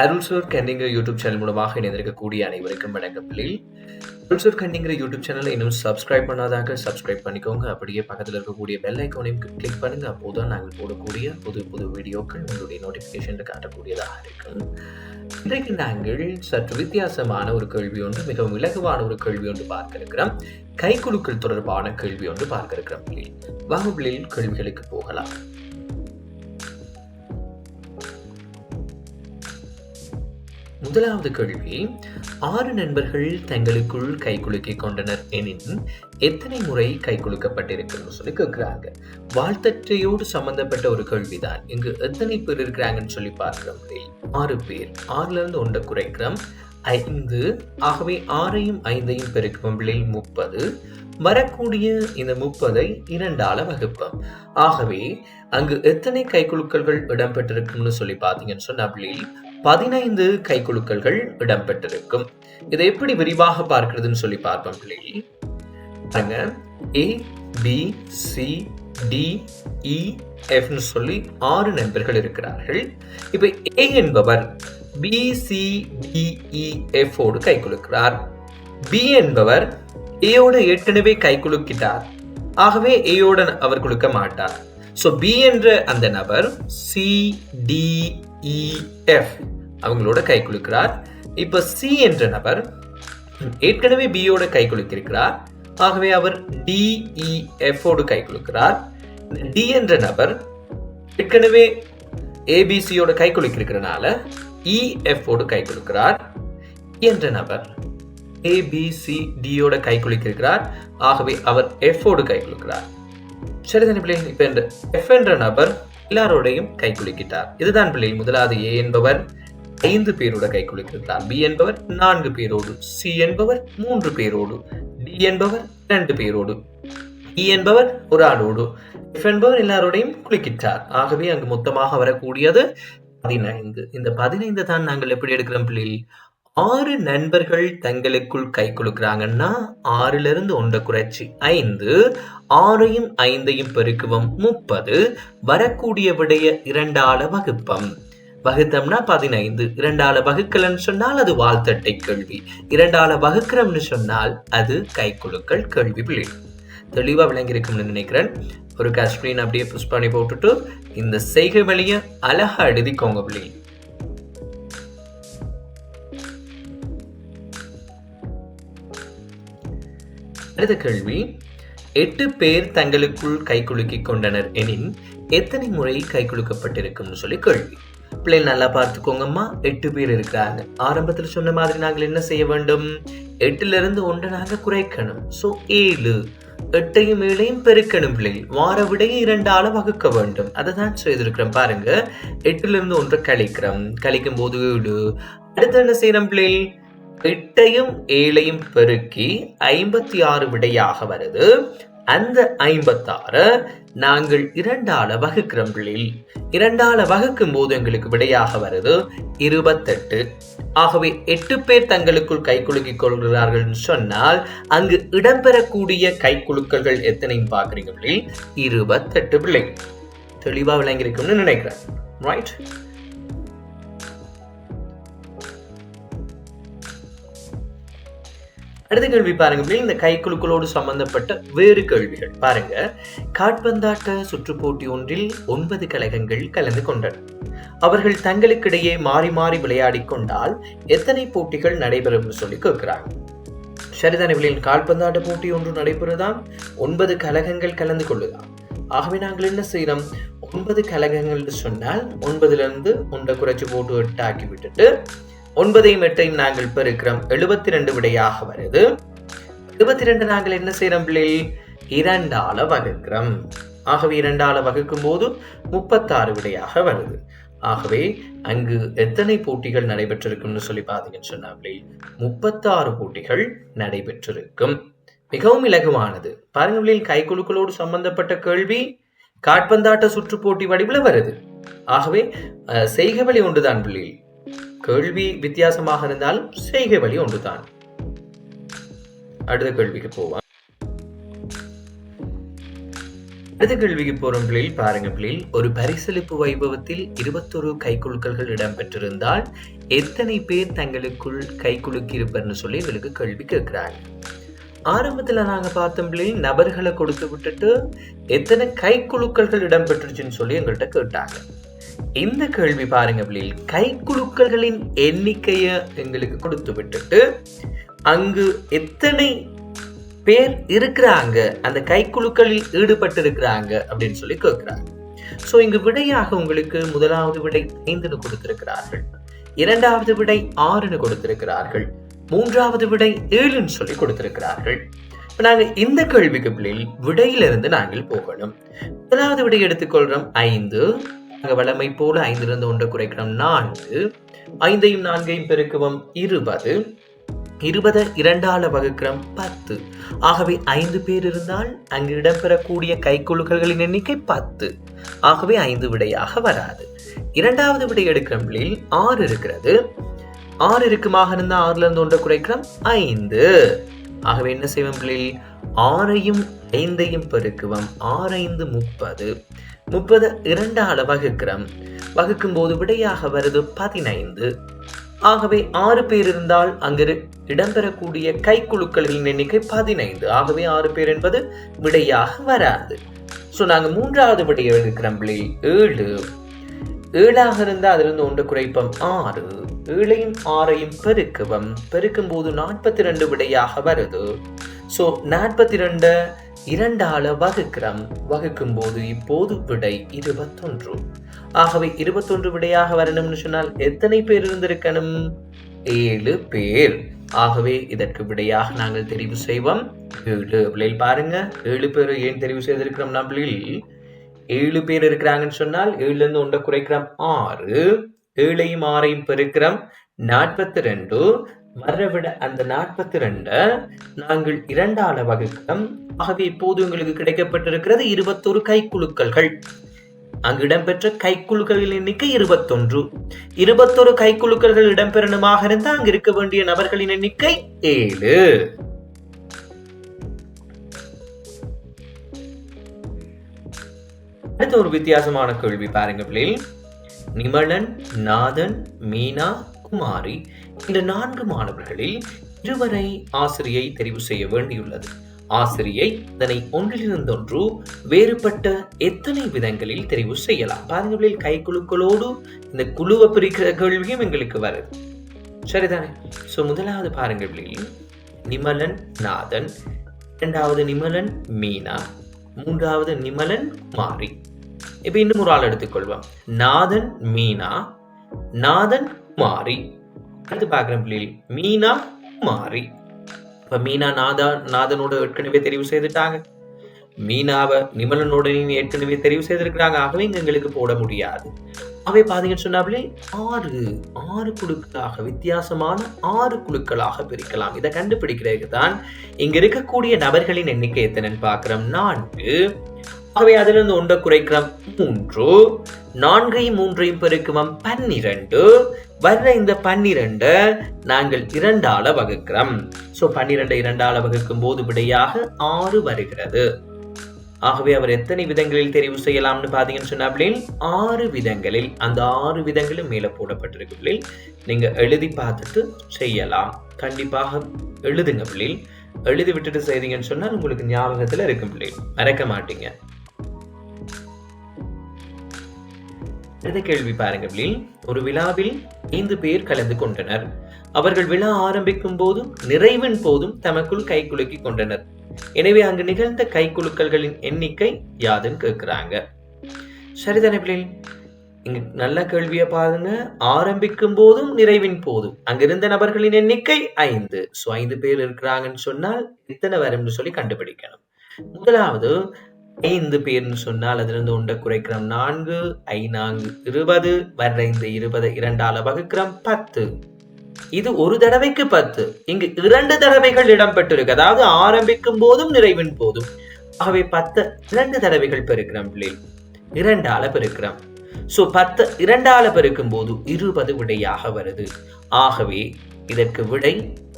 அருள்சோர் கண்டிங்கிற YouTube channel மூலமாக இணைந்திருக்கக்கூடிய அனைவருக்கும் வணக்கம். அருள்சோர் கண்டிங்கிற யூடியூப் சேனலை இன்னும் சப்ஸ்கிரைப் பண்ணாதாங்க சப்ஸ்கிரைப் பண்ணிக்கோங்க. அப்படியே பக்கத்தில் இருக்கக்கூடிய பெல் ஐக்கானையும் கிளிக் பண்ணுங்க. அப்போதான் நாங்கள் போடக்கூடிய புது வீடியோக்கள் உங்களுடைய நோட்டிபிகேஷன் காட்டக்கூடியதாக இருக்கும். இன்றைக்கு நாங்கள் சற்று வித்தியாசமான ஒரு கேள்வி ஒன்று, மிகவும் இலகுவான ஒரு கேள்வி ஒன்று பார்க்க இருக்கிறோம். கைக்குலுக்கள் தொடர்பான கேள்வி ஒன்று பார்க்க இருக்கிறோம். வகுப்பில் கேள்விகளுக்கு போகலாம். முதலாவது கேள்வி, 6 நண்பர்கள் தங்களுக்குள் கைக்குலுக்கிக் கொண்டனர் எனின் எத்தனை முறை கைக்குலுக்கப்பட்டிருக்குன்னு சொல்லி கேட்கிறாங்க. வாழ்த்தற்றையோடு சம்பந்தப்பட்ட ஒரு கேள்விதான். இங்கு எத்தனை பேர் இருக்கிறாங்கன்னு சொல்லி பார்க்கிறோம். 6 பேர். 6ல இருந்து 1 குறைக்கிறோம், 5. ஆகவே 6ஐயும் 5ஐயும் பெருக்கும் 30. வரக்கூடிய இந்த 30ஐ 2ஆல வகுப்போம். ஆகவே அங்கு எத்தனை கைக்குலுக்கல்கள் இடம்பெற்றிருக்கும்னு சொல்லி பார்த்தீங்கன்னு சொன்னா 15 கைக்குலுக்கல்கள் இடம்பெற்றிருக்கும். இதை எப்படி விரிவாக பார்க்கிறதுன்னு சொல்லி பார்ப்போம். A, B, C, D, E, F சொல்லி 6 நண்பர்கள் இருக்கிறார்கள். இப்ப A என்பவர் B, C, D, E, F ஓடு கைக்குலுக்கிறார். B என்பவர் ஏயோட ஏற்கனவே கைக்குலுக்கிட்டார். ஆகவே ஏயோட அவர் குலுக்க மாட்டார். சோ B என்ற அந்த நபர் C, D, E, F அவங்களோட கை குலுக்கிறார். இப்ப C என்ற நபர் ஏற்கனவே B யோட கை குலுக்கிறார். ஆகவே அவர் D, E, F ஓடு கை குலுக்கிறார். D என்ற நபர் ஏற்கனவே ABC யோட கை குலுக்கிறனால E, F ஓடு கை குலுக்கிறார். E என்ற நபர் ABCD யோட கை குலுக்கிறார். ஆகவே அவர் F ஓடு கை குலுக்கிறார். சரிதானே பிள்ளை? இப்ப இந்த F என்ற நபர் எல்லாரோடையும் கை குலுக்கிட்டார். இதுதான் பிள்ளை. முதலாவது A என்பவர் 5 பேரோட கை குலுக்கிறார். B என்பவர் 4 பேரோடு, C என்பவர் 3 பேரோடு, D என்பவர் 2 பேரோடு, E என்பவர் ஒரு ஆளோடு, F என்பவர் எல்லாரோடையும் குலுக்கிட்டார். ஆகவே அங்கு மொத்தமாக வரக்கூடியது 15. இந்த 15 தான் நாங்கள் எப்படி எடுக்கிறோம் பிள்ளை? 6 நண்பர்கள் தங்களுக்குள் கை குலுக்குறாங்கன்னா 6ல இருந்து 1 குறைச்சி 5, 6ஐயும் 5ஐயும் பெருக்குவோம் 30, வரக்கூடிய விடைய 2ஆல வகுப்பம். வகுத்தம்னா 15. 2ஆல வகுக்கலன்னு சொன்னால் அது வாழ்த்தட்டை கேள்வி. 2ஆல வகுக்கிறோம்னு சொன்னால் அது கைக்குலுக்கள் கேள்வி. பிள்ளை தெளிவா விளங்கி இருக்கும்னு நினைக்கிறேன். ஒரு ஸ்கிரீன் அப்படியே புஷ் பண்ணி போட்டுட்டு இந்த செய்கை வழிய அழகா எழுதிக்கோங்க பிள்ளை. அடுத்த கேள்வி, 8 பேர் தங்களுக்குள் கைக்குலுக்கிக் கொண்டனர் எனின் எத்தனை முறை கைக்குலுக்கப்பட்டிருக்கும் சொல்லி கேள்வி. பிள்ளைகள் நல்லா பார்த்துக்கோங்கம்மா. 8 பேர் இருக்கிறாங்க. ஆரம்பத்தில் சொன்ன மாதிரி நாங்கள் என்ன செய்ய வேண்டும்? 8ல இருந்து 1 நாங்க குறைக்கணும். சோ 7. 8ஐயும் 7ஐயும் பெருக்கணும் பிள்ளைகள். வார விடையை 2ஆல வகுக்க வேண்டும். அதை தான் செய்திருக்கிறோம். பாருங்க, 8ல இருந்து 1 கழிக்கிறோம். கழிக்கும் போது 7. அடுத்து என்ன செய்யறோம் பிள்ளைகள்? 8ஐயும் 7ஐயும் பெருக்கி 56 விடையாக வருது. அந்த 56 நாங்கள் 2ஆல வகுக்கிறோம் பிள்ளைகள். 2ஆல வகுக்கும் போது எங்களுக்கு விடையாக வருது 28. ஆகவே 8 பேர் தங்களுக்குள் கைக்குலுக்கிக் கொள்கிறார்கள் சொன்னால் அங்கு இடம்பெறக்கூடிய கைக்குலுக்கல்கள் எத்தனையும் பாக்குறீங்க பிள்ளைகள்? 28 பிள்ளைகள். தெளிவா விளங்கியிருக்கும்னு நினைக்கிறேன். ரைட்? அடுத்த கேள்வி பாருங்க. இந்த கைக்குலுக்களோடு சம்பந்தப்பட்ட வேறு கேள்விகள் பாருங்க. காற்பந்தாட்ட சுற்று போட்டி ஒன்றில் 9 கழகங்கள் கலந்து கொண்டன. அவர்கள் தங்களுக்கிடையே மாறி மாறி விளையாடி கொண்டால் எத்தனை போட்டிகள் நடைபெறும் சொல்லி கேட்கிறாங்க. சரிதான விளையாட்டு கால்பந்தாட்ட போட்டி ஒன்று நடைபெறுதான். 9 கழகங்கள் கலந்து கொள்ளுதான். ஆகவே நாங்கள் என்ன செய்யறோம்? 9 கழகங்கள் சொன்னால் 9ல இருந்து 1 குறைச்சு போட்டு 8 ஆக்கி விட்டுட்டு 9ஐயும் 8ஐயும் நாங்கள் பெருக்கிறோம். 72 விடையாக வருது. 72 நாங்கள் என்ன செய்யறோம் பிள்ளைகள்? 2ஆல வகுக்கிறோம். ஆகவே 2ஆல வகுக்கும் போது 36 விடையாக வருது. ஆகவே அங்கு எத்தனை போட்டிகள் நடைபெற்றிருக்கும்னு சொல்லி பார்த்தீங்கன்னு சொன்னா 36 போட்டிகள் நடைபெற்றிருக்கும். மிகவும் இலகுவானது. பாருங்க பிள்ளைகள், கைக்குலுக்களோடு சம்பந்தப்பட்ட கேள்வி காற்பந்தாட்ட சுற்று போட்டி வடிவில் வருது. ஆகவே செய்கை வழி ஒன்றுதான் பிள்ளைகள். கேள்வி வித்தியாசமாக இருந்தாலும் செய்கை வழி ஒன்றுதான். அடுத்த கேள்விக்கு போவோம். அடுத்த கேள்விக்கு போறோம் பிள்ளைகள். பாருங்க பிள்ளைகள், ஒரு பரிசளிப்பு வைபவத்தில் 21 கைக்குலுக்கல்கள் இடம்பெற்றிருந்தால் எத்தனை பேர் தங்களுக்குள் கைக்குலுக்கி இருப்பர்னு சொல்லி எங்களுக்கு கேள்வி கேட்கிறாங்க. ஆரம்பத்துல நாங்க பார்த்தோம் பிள்ளைகள், நபர்களை கொடுத்து விட்டுட்டு எத்தனை கைக்குலுக்கல்கள் இடம்பெற்றுச்சுன்னு சொல்லி எங்கள்கிட்ட கேட்டாங்க. இந்த கேள்வி பாருங்க பிள்ளைகள், கைக்குலுக்கல்களின் எண்ணிக்கைய எங்களுக்கு கொடுத்து விட்டுட்டு அங்கு எத்தனை பேர் இருக்கிறாங்க, அந்த கைக்குலுக்களில் ஈடுபட்டு இருக்கிறாங்க அப்படின்னு சொல்லி கேட்கிறாங்க. சோ இங்கு விடையாக உங்களுக்கு முதலாவது விடை 5 கொடுத்திருக்கிறார்கள், இரண்டாவது விடை 6 கொடுத்திருக்கிறார்கள், மூன்றாவது விடை 7 சொல்லி கொடுத்திருக்கிறார்கள். நாங்க இந்த கேள்விக்கு பிள்ளைகள் விடையிலிருந்து நாங்கள் போகணும். முதலாவது விடை எடுத்துக்கொள்றோம் 5. வளமை போல 5 1 குறைக்கிறோம் 4, 5ஐயும் 4ஐயும் பெருக்குவோம் 20, 20 2ஆல வகுக்கிறோம் 10. ஆகவே 5 பேர் இருந்தால் அங்கு இடம்பெறக்கூடிய கைக்குலுக்கல்களின் எண்ணிக்கை 10. ஆகவே 5 விடையாக வராது. இரண்டாவது விடை எடுக்கிறோம் பிள்ளைகள் 6 இருக்கிறது. 6 இருக்குமாக இருந்தா 6ல இருந்து 1 குறைக்கிறோம் 5. ஆகவே என்ன செய்வோம் பிள்ளைகள், 6ஐயும் 5ஐயும் பெருக்குவோம் 6 5 30, 30 2ஆல வகுக்கிறோம், வகுக்கும் போது விடையாக வருது 15. ஆகவே 6 பேர் இருந்தால் அங்கு இடம்பெறக்கூடிய கைக்குலுக்களின் எண்ணிக்கை 15. ஆகவே 6 பேர் என்பது விடையாக வராது. சோ நாங்க மூன்றாவது விடையை எடுக்கிறோம் பிள்ளைகள் 7. 7ஆக இருந்தா அதுல இருந்து 1 குறைப்போம் 6, 7ஐயும் 6ஐயும் பெருக்குவோம், பெருக்கும் போது 42 விடையாக வருது. சோ 42 2ஆல வகுக்கிறோம், வகுக்கும் போது இப்போது விடை 21. ஆகவே 21 விடையாக வரணும்னு சொன்னால் எத்தனை பேர் இருந்திருக்கணும், 7 பேர். ஆகவே இதற்கு விடையாக நாங்கள் தெரிவு செய்வோம் 7. பிள்ளைகள் பாருங்க, 7 பேர் ஏன் தெரிவு செய்திருக்கிறோம், பிள்ளைகள் 7 பேர் இருக்கிறாங்கன்னு சொன்னால் 7ல இருந்து 1 குறைக்கிறோம் 6, 7ஐயும் 6ஐயும் பெருக்கிறோம் 42, வர்ற விட அந்த 42 நாங்கள் 2ஆல வகுக்கிறோம். ஆகவே இப்போது உங்களுக்கு கிடைக்கப்பட்டிருக்கிறது 21 கைக்குலுக்கல்கள். அங்கு இடம்பெற்ற கைக்குலுக்களின் எண்ணிக்கை 21. 21 கைக்குலுக்கல்கள் இடம்பெறணுமாக இருந்தால் அங்கு இருக்க வேண்டிய நபர்களின் எண்ணிக்கை 7. அடுத்த ஒரு வித்தியாசமான கேள்வி பாருங்க பிள்ளைகள். நிமலன், நாதன், மீனா, குமாரி இந்த 4 மாணவர்களில் 2 ஆசிரியை தெரிவு செய்ய வேண்டியுள்ளது. ஆசிரியை இதனை ஒன்றிலிருந்து ஒன்று வேறுபட்ட எத்தனை விதங்களில் தெரிவு செய்யலாம். பாருங்க பிள்ளைகள், கைக்குலுக்களோடு இந்த குழுவை பிரிக்கிற கேள்வியும் எங்களுக்கு வருது, சரிதானே? சோ முதலாவது பாருங்க பிள்ளைகள், நிமலன், நாதன், இரண்டாவது நிமலன், மீனா, மூன்றாவது நிமலன், குமாரி. இப்ப இன்னும் ஒரு ஆள் எடுத்துக்கொள்வோம், நாதன், மீனா, நாதன், குமாரி. அடுத்து பாக்குறேன் பிள்ளைகள், மீனா, குமாரி. இப்ப மீனா நாதனோட ஏற்கனவே தெரிவு செய்துட்டாங்க, மீனாவை நிமலனோட ஏற்கனவே தெரிவு செய்திருக்கிறாங்க. ஆகவே இங்க எங்களுக்கு போட முடியாது. அவை பாத்தீங்கன்னு சொன்னாலே 6 குழுக்களாக, வித்தியாசமான 6 குழுக்களாக பிரிக்கலாம். இதை கண்டுபிடிக்கிறதுக்கு தான் இங்க இருக்கக்கூடிய நபர்களின் எண்ணிக்கை எத்தனைன்னு பாக்குறோம் 4. ஆகவே அதுல இருந்து 1 குறைக்கிறோம் 3, 4ஐயும் 3ஐயும் பெருக்குவோம் 12. வர்ற இந்த 12 நாங்கள் 2ஆல வகுக்கிறோம். சோ 12 2ஆல வகுக்கும் போது விடையாக 6 வருகிறது. ஆகவே அவர் எத்தனை விதங்களில் தெரிவு செய்யலாம்னு பாத்தீங்கன்னு சொன்னா 6 விதங்களில். அந்த 6 விதங்களும் மேல போடப்பட்டிருக்கு பிள்ளைகள். நீங்க எழுதி பார்த்துட்டு செய்யலாம். கண்டிப்பாக எழுதுங்க பிள்ளைகள். எழுதி விட்டுட்டு செய்தீங்கன்னு சொன்னா உங்களுக்கு ஞாபகத்துல இருக்கும் பிள்ளைகள், மறக்க மாட்டீங்க. அடுத்த கேள்வி பாருங்க பிள்ளைகள். ஒரு விழாவில் 5 பேர் கலந்து கொண்டனர். அவர்கள் விழா ஆரம்பிக்கும் போதும் நிறைவின் போதும் தமக்குள் கைக்குலுக்கி கொண்டனர். எனவே அங்கு நிகழ்ந்த கைக்குலுக்கல்களின் எண்ணிக்கை யாதுன்னு கேட்கிறாங்க. சரிதானே பிள்ளைகள்? இங்க நல்ல கேள்வியை பாருங்க. ஆரம்பிக்கும் போதும் நிறைவின் போதும் அங்கிருந்த நபர்களின் எண்ணிக்கை 5. 5 பேர் இருக்கிறாங்கன்னு சொன்னால் எத்தனை வரும்னு சொல்லி கண்டுபிடிக்கணும். முதலாவது 5 பேர்னு சொன்னால் அதுல இருந்து 1 குறைக்கிறோம் 4, 5 20, வர்ற இந்த 20 2ஆல வகுக்கிறோம் 10. இது ஒரு தடவைக்கு 10. இங்கு 2 தடவைகள் இடம்பெற்றிருக்கு, அதாவது ஆரம்பிக்கும் போதும் நிறைவின் போதும். ஆகவே 10 2 தடவைகள் பெருக்கிறோம் பிள்ளைகள், 2ஆல பெருக்கிறோம். சோ 10 2ஆல பெருக்கும் போது 20 விடையாக வருது. ஆகவே இதற்கு விடை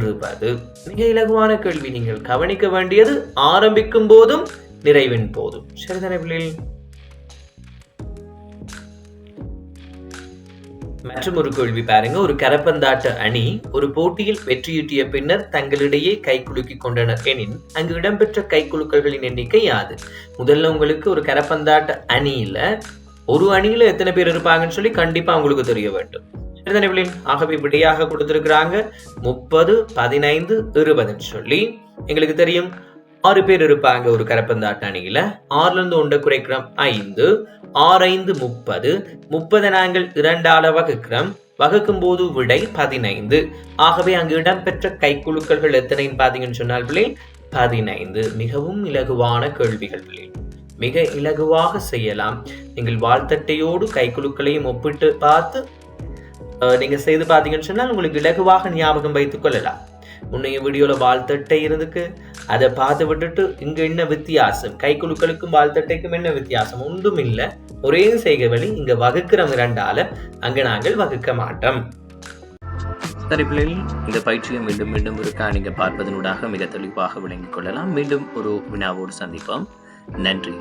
20. மிக இலகுவான கேள்வி. நீங்கள் கவனிக்க வேண்டியது ஆரம்பிக்கும் போதும் நிறைவின் போதும். சரிதானே பிள்ளைகள்? மற்றும் ஒரு கேள்வி பாருங்க. ஒரு கரப்பந்தாட்ட அணி ஒரு போட்டியில் வெற்றியீட்டிய பின்னர் தங்களிடையே கைக்குலுக்கிக் கொண்டனர் எனின் அங்கு இடம்பெற்ற கைக்குலுக்கல்களின் எண்ணிக்கை யாது? முதல்ல உங்களுக்கு ஒரு கரப்பந்தாட்ட அணியில ஒரு அணியில எத்தனை பேர் இருப்பாங்கன்னு சொல்லி கண்டிப்பா உங்களுக்கு தெரிய வேண்டும். ஆகவே விடையாக கொடுத்திருக்கிறாங்க 30, 15, 20 சொல்லி. எங்களுக்கு தெரியும் 6 பேர் இருப்பாங்க ஒரு கரப்பந்தாட்ட அணியில. 6ல இருந்து 1 குறைக்கிறோம் 5, 6 5 30, 30 நாங்கள் 2ஆல வகுக்கிறோம், வகுக்கும் போது விடை 15. ஆகவே அங்கு இடம்பெற்ற கைக்குலுக்கல்கள் எத்தனைன்னு பாத்தீங்கன்னு சொன்னால் 15. மிகவும் இலகுவான கேள்விகள், மிக இலகுவாக செய்யலாம். நீங்கள் வாழ்த்தட்டையோடு கைக்குலுக்களையும் ஒப்பிட்டு பார்த்து நீங்க செய்து பாத்தீங்கன்னு சொன்னால் உங்களுக்கு இலகுவாக ஞாபகம் வைத்துக் கொள்ளலாம். முன்னைய வீடியோல வாழ்த்தட்டை இருந்துக்கு, அதை பார்த்து விட்டுட்டு இங்க என்ன வித்தியாசம், கைக்குலுக்களுக்கும் வாழ்த்தட்டைக்கும் என்ன வித்தியாசம்? ஒன்றும் இல்லை, ஒரே செய்கை வழி. இங்க வகுக்கிறோம் 2ஆல, அங்க நாங்கள் வகுக்க மாட்டோம். சரி பிள்ளைகள், இந்த பயிற்சியை மீண்டும் மீண்டும் இருக்கா நீங்க பார்ப்பதனூடாக மிக தெளிவாக விளங்கிக் கொள்ளலாம். மீண்டும் ஒரு வினாவோடு சந்திப்போம். நன்றி.